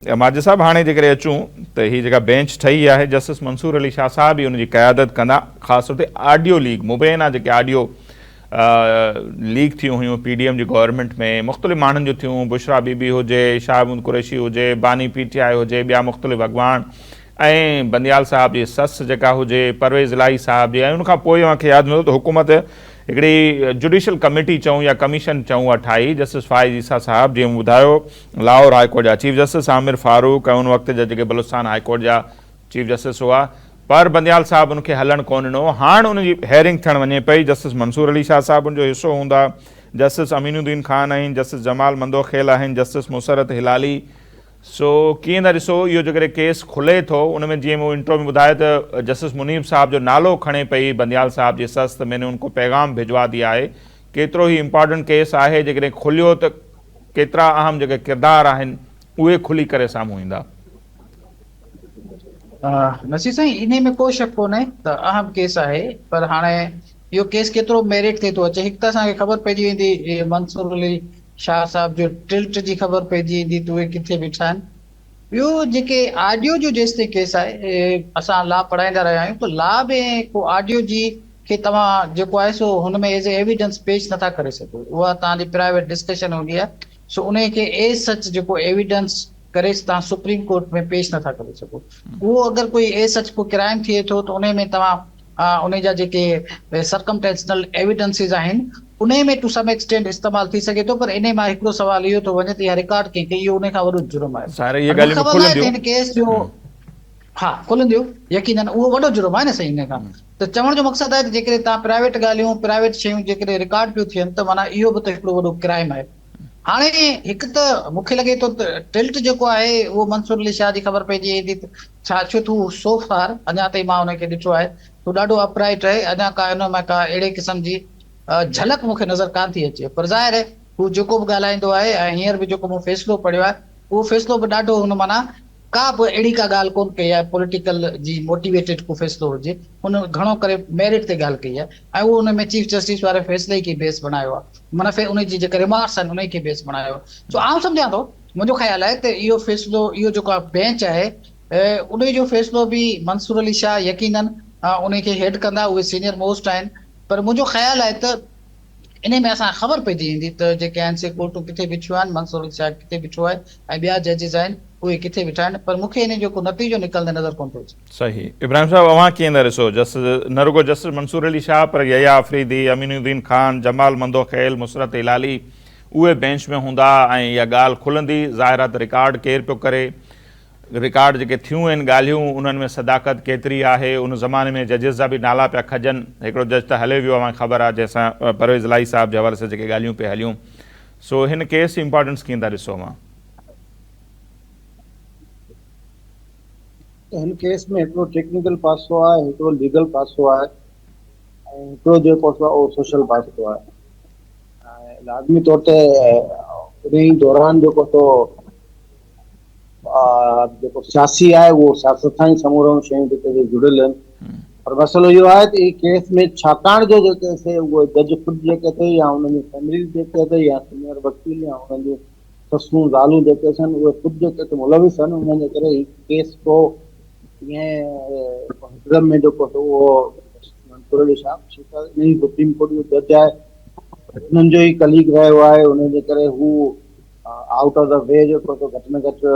माजिद साहब हाणे जेकॾहिं अचूं त ही जेका बेंच ठही आहे जस्टिस मंसूर अली शाह साहब ही उनजी क़यादत कंदा। ख़ासि तौर ते ऑडियो लीक मुबैना जेके ऑडियो लीक थियूं हुयूं PDM जी गवर्नमेंट में मुख़्तलिफ़ माण्हुनि जूं थियूं, बुशरा बीबी हुजे, शाहबुद कुरैशी हुजे, बानी PTI हुजे, ॿिया मुख़्तलिफ़ अॻवान ऐं बंदियाल साहब जी ससु जेका हुजे, परवेज़ इलाही साहब जी, ऐं उनखां पोइ मूंखे यादि मिलियो त हुकूमत हिकिड़ी जुडिशल कमेटी चऊं या कमीशन चऊं उहा ठाही जस्टिस फाइज़ ईसा साहब, जीअं ॿुधायो लाहौर हाई कोर्ट जा चीफ जस्टिस आमिर फारूक ऐं उन वक़्त जा जेके बलूचिस्तान हाई कोर्ट जा चीफ जस्टिस हुआ, पर बंदियाल साहब उनखे हलणु कोन ॾिनो। हाणे उनजी हेयरिंग थियणु वञे पई, जस्टिस मंसूर अली शाह साहब उनजो हिसो हूंदा, जस्टिस अमीनुद्दीन खान आहिनि, जस्टिस जमाल मंदोखेल आहिनि, जस्टिस मुसरत हिलाली। सो कीअं था ॾिसो इहो जेकॾहिं केस खुले थो, उन में जीअं मूं इंट्रो में ॿुधायो त जस्टिस मुनीब साहब जो नालो खणे पई बंदियाल साहब जी ससु, त मैंने उनको पैगाम भिजवा दिया आहे। केतिरो ई इम्पॉर्टेंट केस आहे, जेकॾहिं खुलियो त केतिरा अहम जेके किरदार आहिनि उहे खुली करे साम्हूं ईंदा। नसीर साईं, इन में को शक कोन्हे त अहम केस आहे, पर हाणे इहो केस केतिरो मेरिट ते थो अचे, हिकु त असांखे ख़बर पइजी वेंदी मंसूर अली शाह साहब जो टिल्ट जी ख़बर पइजी वेंदी त उहे किथे बीठा आहिनि। ॿियो जेके ऑडियो जो जेसिताईं केस आहे, असां लॉ पढ़ाईंदा रहिया आहियूं, त लॉ में को ऑडियो जी खे तव्हां जेको आहे सो हुन में एज ए एविडेंस पेश नथा करे सघो, उहा तव्हांजी प्राइवेट डिस्कशन हूंदी आहे। सो उन खे एज सच जेको एविडेंस करे तव्हां सुप्रीम कोर्ट में पेश नथा करे सघो। उहो अगरि कोई एज सच को क्राइम थिए थो त उन में तव्हां उन जा जेके सर्कमटेंशनल एविडेंसिस आहिनि उन में टू सम एक्सटेंट इस्तेमालु थी सघे थो, पर इन मां हिकिड़ो सवाल इहो थो वञे त इहा रिकॉर्ड कंहिंखे, इहो उन खां वॾो जुर्म आहे। ज़ाहिर इहे मूंखे ॻाल्हियूं ख़बर न आहे त खुलंदियूं। हिन केस जो हा खुलंदियूं, यकीनन उहो वॾो जुर्म आहे न सही हिन खां। त चवण जो मक़सदु आहे त जेकॾहिं तव्हां प्राइवेट ॻाल्हियूं, प्राइवेट शयूं जेकॾहिं रिकॉर्ड पियूं थियनि त माना इहो बि त हिकिड़ो वॾो क्राइम आहे। हाणे हिकु त मूंखे लॻे थो त टिल्ट जेको आहे उहो मंसूर अली शाह जी ख़बर पइजी वेंदी त छा छो तूं सो फार अञा ताईं मां हुनखे ॾिठो आहे तूं ॾाढो अपराइट रहे, अञा का हुन में का अहिड़े क़िस्म जी झलक मूंखे नज़र कान थी अचे। पर ज़ाहिर आहे हू जेको बि ॻाल्हाईंदो आहे, ऐं हींअर बि जेको मूं फ़ैसिलो पढ़ियो आहे उहो फ़ैसिलो बि ॾाढो हुन माना का बि अहिड़ी का ॻाल्हि कोन कई आहे पॉलिटिकल जी मोटिवेटेड को फ़ैसिलो हुजे, हुन घणो करे मेरिट ते ॻाल्हि कई आहे, ऐं उहो हुन में चीफ जस्टिस वारे फ़ैसिले खे बेस बणायो आहे, माना उन जी जेके रिमार्क्स आहिनि उन खे बेस बणायो आहे। सो आउं सम्झां थो, मुंहिंजो ख़्यालु आहे त इहो फ़ैसिलो, इहो जेको आहे बेंच आहे, उन जो फ़ैसिलो बि मंसूर अली शाह यकीनन उन खे हेड कंदा, उहे सीनियर मोस्ट आहिनि। पर मुंहिंजो ख़्यालु आहे त इन में असां ख़बर पइजी वेंदी त जेके आहिनि से कोर्टूं किथे बीठियूं आहिनि, मंसूर अली शाह किथे बीठो आहे, ऐं ॿिया जजिस आहिनि उहे किथे बीठा आहिनि, पर मूंखे इन जो को नतीजो निकिरंदे नज़र कोन थो अचे। सही। इब्राहिम साहब, अव्हां कीअं था ॾिसो जस्टिस न रुगो जस्टिस मंसूर अली शाह, पर यया अफरीदी, अमीनुद्दीन खान, जमाल मंदोखेल, मुसरत हिलाली उहे बेंच में हूंदा ऐं इहा ॻाल्हि खुलंदी। ज़ाहिर आहे त रिकॉर्ड केरु पियो करे, रिकॉर्ड जेके थियूं आहिनि ॻाल्हियूं उन्हनि में सदाकत केतिरी आहे, उन ज़माने में जजिस जा बि नाला पिया खजनि। हिकिड़ो जज त हले वियो आहे, ख़बर आहे, जंहिंसां परवेज़ इलाही साहब जे हवाले सां जेके ॻाल्हियूं पिया हलियूं। सो हिन केस जी इंपॉर्टेंस कीअं था ॾिसो मां? हिन केस में हिकिड़ो टेक्निकल पासो आहे, हिकिड़ो लीगल पासो आहे, ऐं हिकिड़ो जेको आहे उहो सोशल पासो आहे। ऐं लाज़मी तौर ते उन ई दौरान जेको सियासी आहे उहो सियासत सां ई समूरो शयूं जेके जुड़ियल आहिनि। पर मसइलो इहो आहे त ई केस में छाकाणि जो जेके से उहे जज ख़ुदि जेके अथई या उन्हनि जी फैमिली जेके अथई या सीनियर वकील या उन्हनि जूं ससूं ज़ालूं जेके आहिनि उहे ख़ुदि जेके मुलविस आहिनि, उन्हनि जे करे ही केस को ईअं में जेको उहो मंसूर अली शाह सुप्रीम कोर्ट जो जज आहे, उन्हनि जो ई कलीग रहियो आहे, उन जे करे हू आउट ऑफ द वे जेको घटि में घटि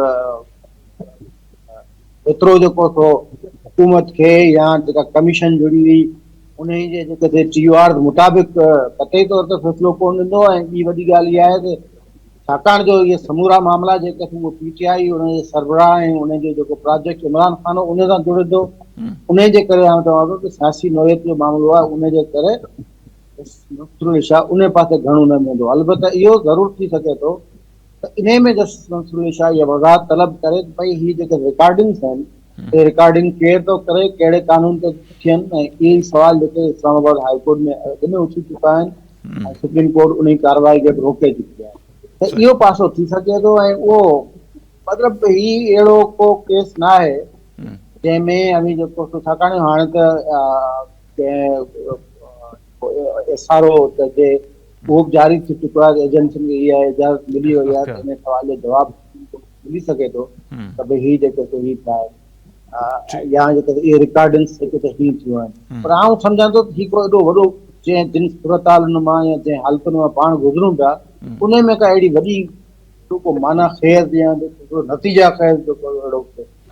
एतिरो जेको हुकूमत खे या जेका कमीशन जुड़ी हुई उन जे जेके TOR मुताबिक़ कतई तौर ते फ़ैसिलो कोन ॾींदो। ऐं ॿी वॾी ॻाल्हि इहा आहे त छाकाणि जो इहे समूरा मामला जेके उहो PTI उन जे सरबराह ऐं उन जो जेको प्रोजेक्ट इमरान खान उन सां जुड़े थो, उन जे करे आउं चवां थो कि सियासी नोयत जो मामिलो आहे, उन जे करे मंसूर अली शाह उन पासे घणो न वेंदो। अलबत्त इहो ज़रूरु थी सघे थो त इन में जस्टिस मंसूर अली शाह इहा वज़ाहत तलब करे त भई हीअ जेके रिकॉर्डिंग्स आहिनि, ये रिकॉर्डिंग केरु थो करे, कहिड़े कानून ते थियनि, ऐं इहे सवाल जेके इस्लामाबाद हाई कोर्ट में अॻु में उथी चुका आहिनि, ऐं सुप्रीम कोर्ट उन कार्रवाई खे रोके चुकी आहे। त इहो पासो थी सघे थो। ऐं उहो मतिलबु ही अहिड़ो को केस न आहे जंहिंमें अभी जेको छाकाणि हाणे त SRO जे उहो बि जारी थी चुको आहे, एजेंसियुनि खे इहा इजाज़त मिली वई आहे त इन सवाल जो जवाबु मिली सघे थो हम्म, त भई हीउ जेको थो हीउ ठाहे या जेके इहे रिकॉर्डिंग्स जेके त हीअं थियूं आहिनि पर आउं सम्झां थो हीउ को एॾो वॾो जंहिं जिन सूरत हालुनि मां या जंहिं हालतुनि मां पाण गुज़रूं पिया उन में का अहिड़ी वॾी को माना ख़ैर या को नतीजा ख़ैर जो को अहिड़ो